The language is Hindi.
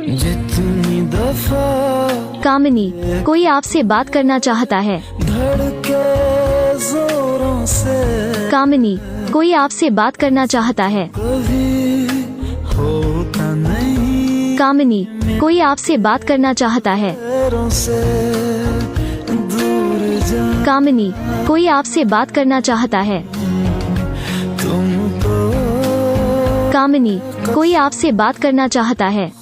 जितनी दफा कामिनी, कोई आपसे बात करना चाहता है। धड़के जोरों से कामिनी, कोई आपसे बात करना चाहता है। कभी होता नहीं कामिनी, कोई आपसे बात करना चाहता है। पैरों से दूर जा कामिनी, कोई आपसे बात करना चाहता है। तुमको कामिनी, कोई आपसे बात करना चाहता है।